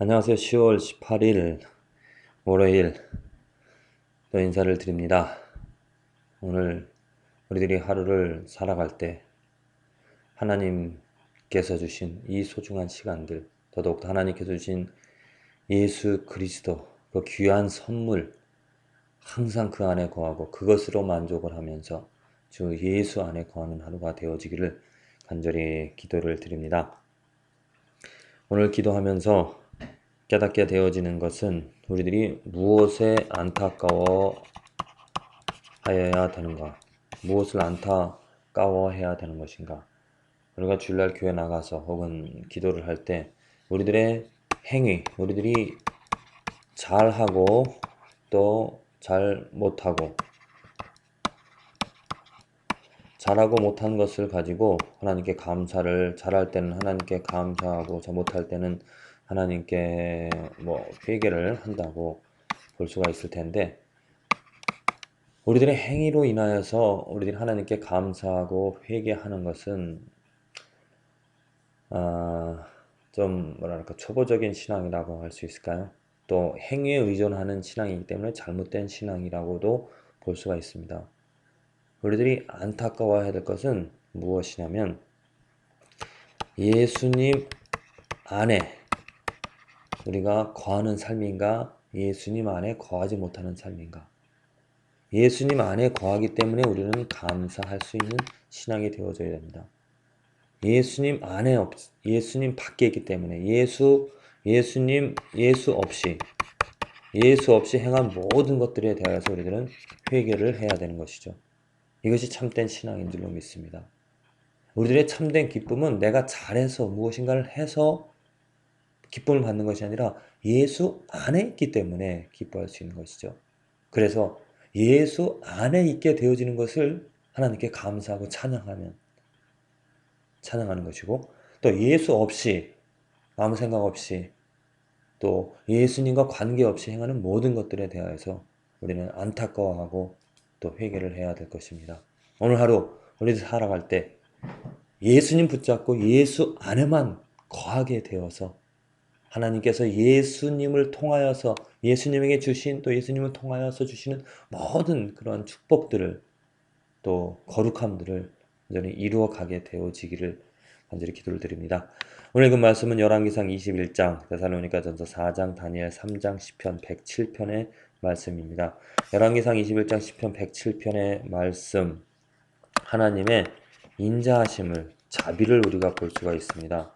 안녕하세요. 10월 18일 월요일 또 인사를 드립니다. 오늘 우리들이 하루를 살아갈 때 하나님께서 주신 이 소중한 시간들, 더더욱 하나님께서 주신 예수 그리스도 그 귀한 선물, 항상 그 안에 거하고 그것으로 만족을 하면서 주 예수 안에 거하는 하루가 되어지기를 간절히 기도를 드립니다. 오늘 기도하면서 깨닫게 되어지는 것은 우리들이 무엇에 안타까워 하여야 되는가? 무엇을 안타까워해야 되는 것인가? 우리가 주일날 교회 나가서 혹은 기도를 할 때 우리들의 행위, 우리들이 잘하고 또 잘 못하고 잘하고 못한 것을 가지고 하나님께 감사를, 잘할 때는 하나님께 감사하고 잘 못할 때는 하나님께 회개를 한다고 볼 수가 있을 텐데, 우리들의 행위로 인하여서 우리들이 하나님께 감사하고 회개하는 것은 좀 뭐랄까 초보적인 신앙이라고 할 수 있을까요? 또 행위에 의존하는 신앙이기 때문에 잘못된 신앙이라고도 볼 수가 있습니다. 우리들이 안타까워해야 될 것은 무엇이냐면 예수님 안에 우리가 거하는 삶인가, 예수님 안에 거하지 못하는 삶인가. 예수님 안에 거하기 때문에 우리는 감사할 수 있는 신앙이 되어져야 됩니다. 예수님 밖에 있기 때문에 예수 없이 행한 모든 것들에 대해서 우리들은 회개를 해야 되는 것이죠. 이것이 참된 신앙인 줄로 믿습니다. 우리들의 참된 기쁨은 내가 잘해서 무엇인가를 해서 기쁨을 받는 것이 아니라 예수 안에 있기 때문에 기뻐할 수 있는 것이죠. 그래서 예수 안에 있게 되어지는 것을 하나님께 감사하고 찬양하는 것이고, 또 예수 없이 아무 생각 없이 또 예수님과 관계없이 행하는 모든 것들에 대하여서 우리는 안타까워하고 또 회개를 해야 될 것입니다. 오늘 하루 우리들 살아갈 때 예수님 붙잡고 예수 안에만 거하게 되어서 하나님께서 예수님을 통하여서 예수님에게 주신 또 예수님을 통하여서 주시는 모든 그런 축복들을 또 거룩함들을 완전히 이루어 가게 되어지기를 간절히 기도를 드립니다. 오늘 그 말씀은 열왕기상 21장, 데살로니가전서 4장, 다니엘 3장, 시편 107편의 말씀입니다. 열왕기상 21장, 시편 107편의 말씀, 하나님의 인자하심을, 자비를 우리가 볼 수가 있습니다.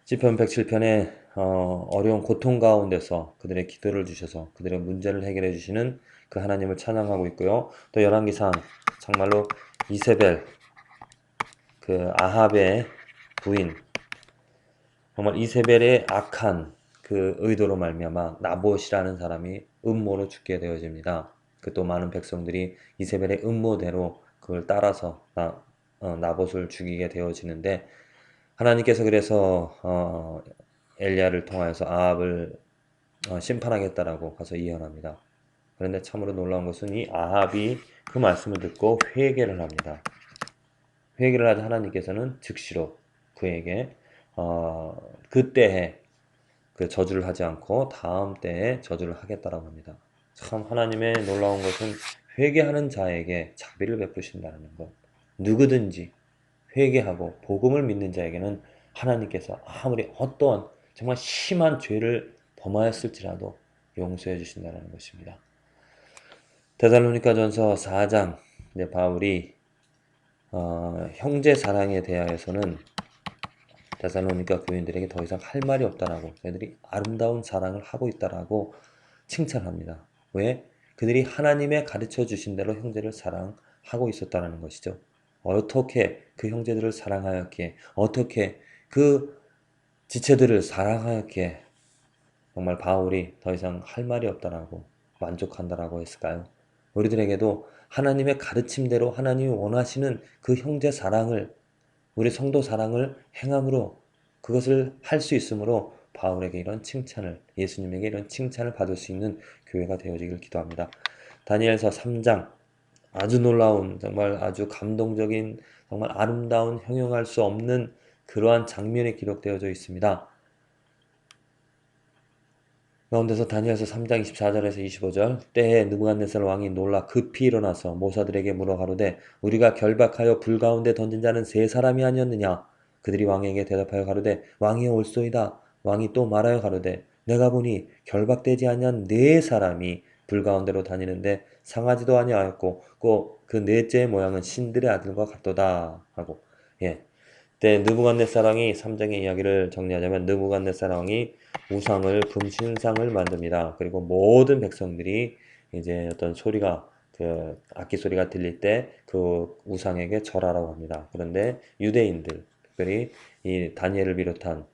시편 107편에 어려운 고통 가운데서 그들의 기도를 주셔서 그들의 문제를 해결해 주시는 그 하나님을 찬양하고 있고요. 또 열왕기상 정말로 이세벨, 그 아합의 부인, 정말 이세벨의 악한 그 의도로 말미암아 나봇이라는 사람이 음모로 죽게 되어집니다. 그 또 많은 백성들이 이세벨의 음모대로 그걸 따라서 나봇을 죽이게 되어지는데, 하나님께서 그래서 엘리야를 통하여서 아합을 심판하겠다라고 가서 예언합니다. 그런데 참으로 놀라운 것은 이 아합이 그 말씀을 듣고 회개를 합니다. 회개를 하자 하나님께서는 즉시로 그에게 그때에 그 저주를 하지 않고 다음 때에 저주를 하겠다라고 합니다. 참 하나님의 놀라운 것은 회개하는 자에게 자비를 베푸신다는 것. 누구든지 회개하고 복음을 믿는 자에게는 하나님께서 아무리 어떠한 정말 심한 죄를 범하였을지라도 용서해 주신다는 것입니다. 데살로니가전서 4장, 바울이 형제 사랑에 대하여서는 데살로니가 교인들에게 더 이상 할 말이 없다라고, 그들이 아름다운 사랑을 하고 있다라고 칭찬합니다. 왜? 그들이 하나님의 가르쳐 주신 대로 형제를 사랑하고 있었다는 것이죠. 어떻게 그 형제들을 사랑하였기에, 어떻게 그 지체들을 사랑하였기에 정말 바울이 더 이상 할 말이 없다라고 만족한다라고 했을까요? 우리들에게도 하나님의 가르침대로 하나님이 원하시는 그 형제 사랑을, 우리 성도 사랑을 행함으로 그것을 할 수 있으므로 바울에게 이런 칭찬을, 예수님에게 이런 칭찬을 받을 수 있는 교회가 되어지길 기도합니다. 다니엘서 3장, 아주 놀라운, 정말 아주 감동적인, 정말 아름다운, 형용할 수 없는 그러한 장면이 기록되어져 있습니다. 가운데서 다니엘서 3장 24절에서 25절 때에 느부갓네살 왕이 놀라 급히 일어나서 모사들에게 물어 가로되 우리가 결박하여 불 가운데 던진 자는 세 사람이 아니었느냐 그들이 왕에게 대답하여 가로되 왕이 옳소이다 왕이 또 말하여 가로되 내가 보니 결박되지 아니한 네 사람이 불 가운데로 다니는데 상하지도 아니하였고 그 넷째의 모양은 신들의 아들과 같도다 하고 예. 때 느부갓네살 왕이 3장의 이야기를 정리하자면 느부갓네살 왕이 우상을 금신상을 만듭니다. 그리고 모든 백성들이 이제 어떤 소리가 그 악기 소리가 들릴 때 그 우상에게 절하라고 합니다. 그런데 유대인들 특별히 이 다니엘을 비롯한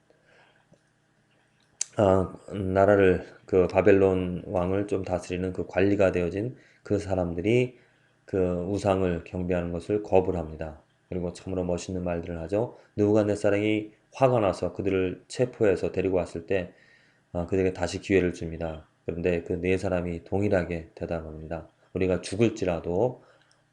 나라를 그 바벨론 왕을 좀 다스리는 그 관리가 되어진 그 사람들이 그 우상을 경배하는 것을 거부를 합니다. 그리고 참으로 멋있는 말들을 하죠. 느부갓네살이 화가 나서 그들을 체포해서 데리고 왔을 때 그들에게 다시 기회를 줍니다. 그런데 그 네 사람이 동일하게 대답합니다. 우리가 죽을지라도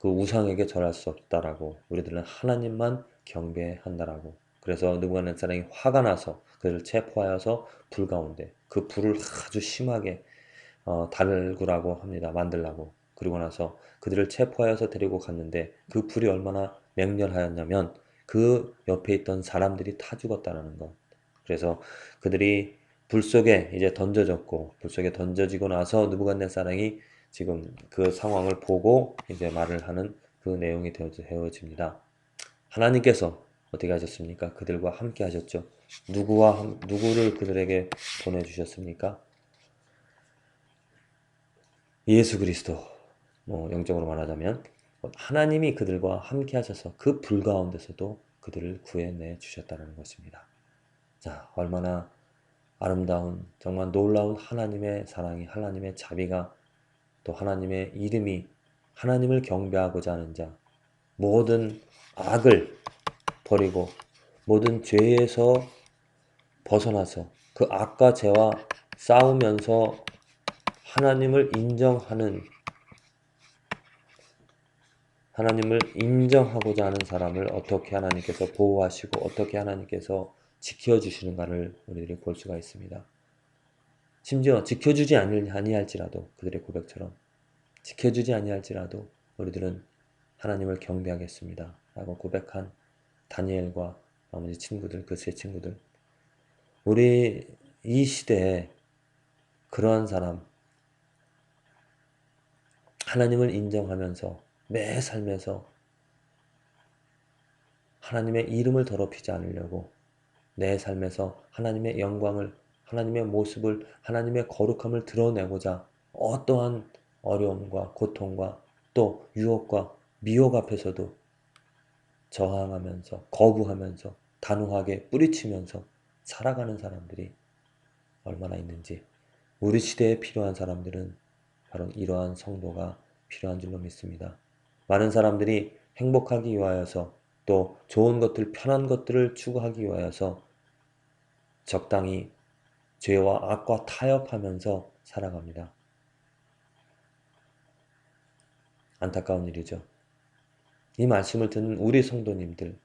그 우상에게 절할 수 없다라고 우리들은 하나님만 경배한다라고 그래서 느부갓네살이 화가 나서 그를 체포하여서 불 가운데 그 불을 아주 심하게 달구라고 합니다. 만들라고 그리고 나서 그들을 체포하여서 데리고 갔는데 그 불이 얼마나 맹렬하였냐면 그 옆에 있던 사람들이 타 죽었다는 것. 그래서 그들이 불 속에 이제 던져졌고 불 속에 던져지고 나서 느부갓네살이 지금 그 상황을 보고 이제 말을 하는 그 내용이 되어집니다. 하나님께서 어떻게 하셨습니까? 그들과 함께 하셨죠. 누구를 그들에게 보내주셨습니까? 예수 그리스도. 영적으로 말하자면 하나님이 그들과 함께 하셔서 그 불 가운데서도 그들을 구해내 주셨다는 것입니다. 자, 얼마나 아름다운 정말 놀라운 하나님의 사랑이 하나님의 자비가 또 하나님의 이름이 하나님을 경배하고자 하는 자 모든 악을 버리고 모든 죄에서 벗어나서 그 악과 죄와 싸우면서 하나님을 인정하는 하나님을 인정하고자 하는 사람을 어떻게 하나님께서 보호하시고 어떻게 하나님께서 지켜주시는가를 우리들이 볼 수가 있습니다. 심지어 지켜주지 아니할지라도 그들의 고백처럼 지켜주지 아니할지라도 우리들은 하나님을 경배하겠습니다. 라고 고백한 다니엘과 나머지 친구들, 그 세 친구들. 우리 이 시대에 그러한 사람, 하나님을 인정하면서 매 삶에서 하나님의 이름을 더럽히지 않으려고 내 삶에서 하나님의 영광을, 하나님의 모습을, 하나님의 거룩함을 드러내고자 어떠한 어려움과 고통과 또 유혹과 미혹 앞에서도 저항하면서 거부하면서 단호하게 뿌리치면서 살아가는 사람들이 얼마나 있는지 우리 시대에 필요한 사람들은 바로 이러한 성도가 필요한 줄로 믿습니다. 많은 사람들이 행복하기 위하여서 또 좋은 것들, 편한 것들을 추구하기 위하여서 적당히 죄와 악과 타협하면서 살아갑니다. 안타까운 일이죠. 이 말씀을 듣는 우리 성도님들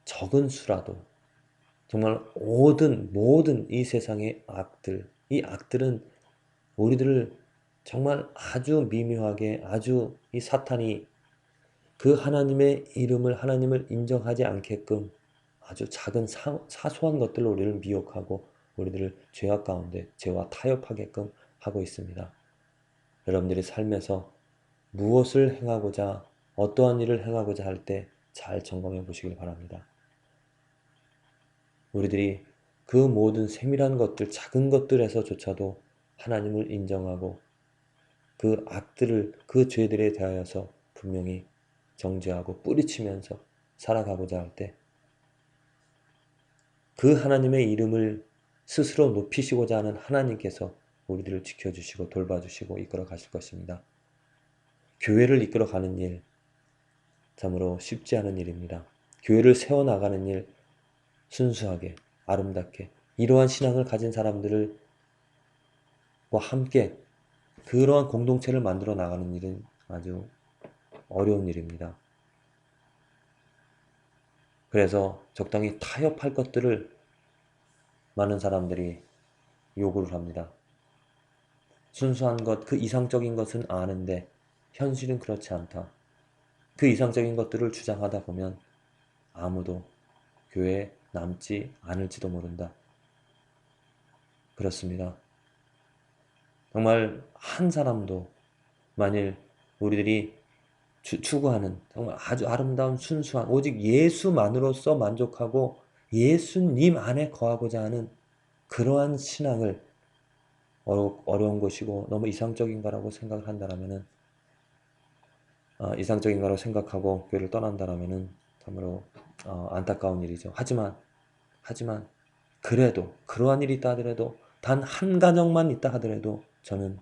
적은 수라도 정말 모든 이 세상의 악들, 이 악들은 우리들을 정말 아주 미묘하게 아주 이 사탄이 그 하나님의 이름을 하나님을 인정하지 않게끔 아주 작은 사소한 것들로 우리를 미혹하고 우리들을 죄악 가운데 죄와 타협하게끔 하고 있습니다. 여러분들이 삶에서 무엇을 행하고자 어떠한 일을 행하고자 할 때 잘 점검해 보시길 바랍니다. 우리들이 그 모든 세밀한 것들, 작은 것들에서조차도 하나님을 인정하고 그 악들을, 그 죄들에 대하여서 분명히 정죄하고 뿌리치면서 살아가고자 할 때 그 하나님의 이름을 스스로 높이시고자 하는 하나님께서 우리들을 지켜주시고 돌봐주시고 이끌어 가실 것입니다. 교회를 이끌어 가는 일, 참으로 쉽지 않은 일입니다. 교회를 세워나가는 일, 순수하게, 아름답게, 이러한 신앙을 가진 사람들과 함께 그러한 공동체를 만들어 나가는 일은 아주 어려운 일입니다. 그래서 적당히 타협할 것들을 많은 사람들이 요구를 합니다. 순수한 것, 그 이상적인 것은 아는데 현실은 그렇지 않다. 그 이상적인 것들을 주장하다 보면 아무도 교회에 남지 않을지도 모른다. 그렇습니다. 정말 한 사람도 만일 우리들이 추구하는 정말 아주 아름다운 순수한 오직 예수만으로서 만족하고 예수님 안에 거하고자 하는 그러한 신앙을 어려운 것이고 너무 이상적인 거라고 생각을 한다면은 이상적인 거라고 생각하고 교회를 떠난다면은 참으로 안타까운 일이죠. 하지만 그래도 그러한 일이 있다 하더라도 단 한 가정만 있다 하더라도 저는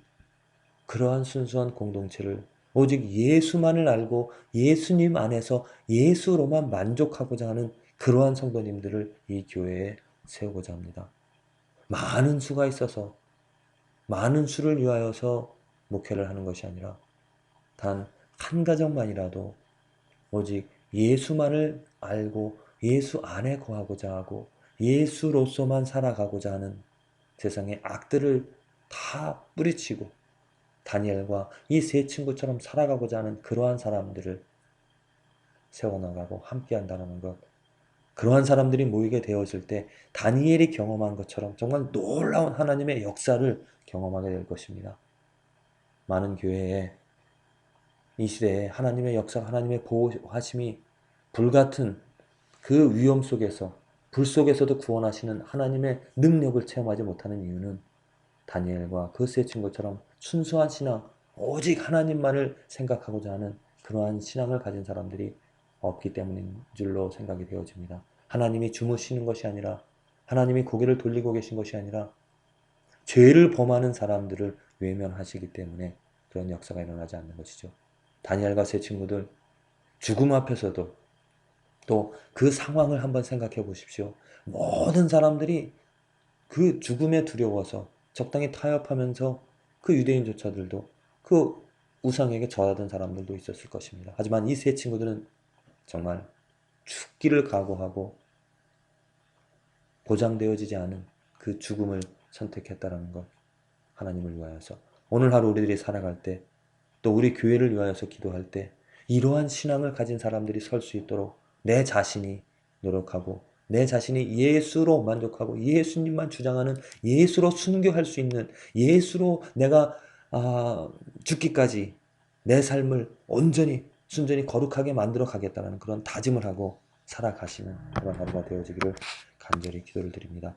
그러한 순수한 공동체를 오직 예수만을 알고 예수님 안에서 예수로만 만족하고자 하는 그러한 성도님들을 이 교회에 세우고자 합니다. 많은 수가 있어서 많은 수를 위하여서 목회를 하는 것이 아니라 단 한 가정만이라도 오직 예수만을 알고 예수 안에 거하고자 하고 예수로서만 살아가고자 하는 세상의 악들을 다 뿌리치고 다니엘과 이 세 친구처럼 살아가고자 하는 그러한 사람들을 세워나가고 함께한다는 것. 그러한 사람들이 모이게 되어질 때 다니엘이 경험한 것처럼 정말 놀라운 하나님의 역사를 경험하게 될 것입니다. 많은 교회에 이 시대에 하나님의 역사, 하나님의 보호하심이 불같은 그 위험 속에서 불 속에서도 구원하시는 하나님의 능력을 체험하지 못하는 이유는 다니엘과 그 세 친구처럼 순수한 신앙, 오직 하나님만을 생각하고자 하는 그러한 신앙을 가진 사람들이 없기 때문인 줄로 생각이 되어집니다. 하나님이 주무시는 것이 아니라 하나님이 고개를 돌리고 계신 것이 아니라 죄를 범하는 사람들을 외면하시기 때문에 그런 역사가 일어나지 않는 것이죠. 다니엘과 세 친구들 죽음 앞에서도 또 그 상황을 한번 생각해 보십시오. 모든 사람들이 그 죽음에 두려워서 적당히 타협하면서 그 유대인조차들도 그 우상에게 절하던 사람들도 있었을 것입니다. 하지만 이 세 친구들은 정말 죽기를 각오하고 보장되어지지 않은 그 죽음을 선택했다라는 것. 하나님을 위하여서. 오늘 하루 우리들이 살아갈 때, 또 우리 교회를 위하여서 기도할 때 이러한 신앙을 가진 사람들이 설 수 있도록 내 자신이 노력하고 내 자신이 예수로 만족하고 예수님만 주장하는 예수로 순교할 수 있는 예수로 내가 죽기까지 내 삶을 온전히 순전히 거룩하게 만들어 가겠다는 그런 다짐을 하고 살아가시는 그런 하루가 되어지기를 간절히 기도를 드립니다.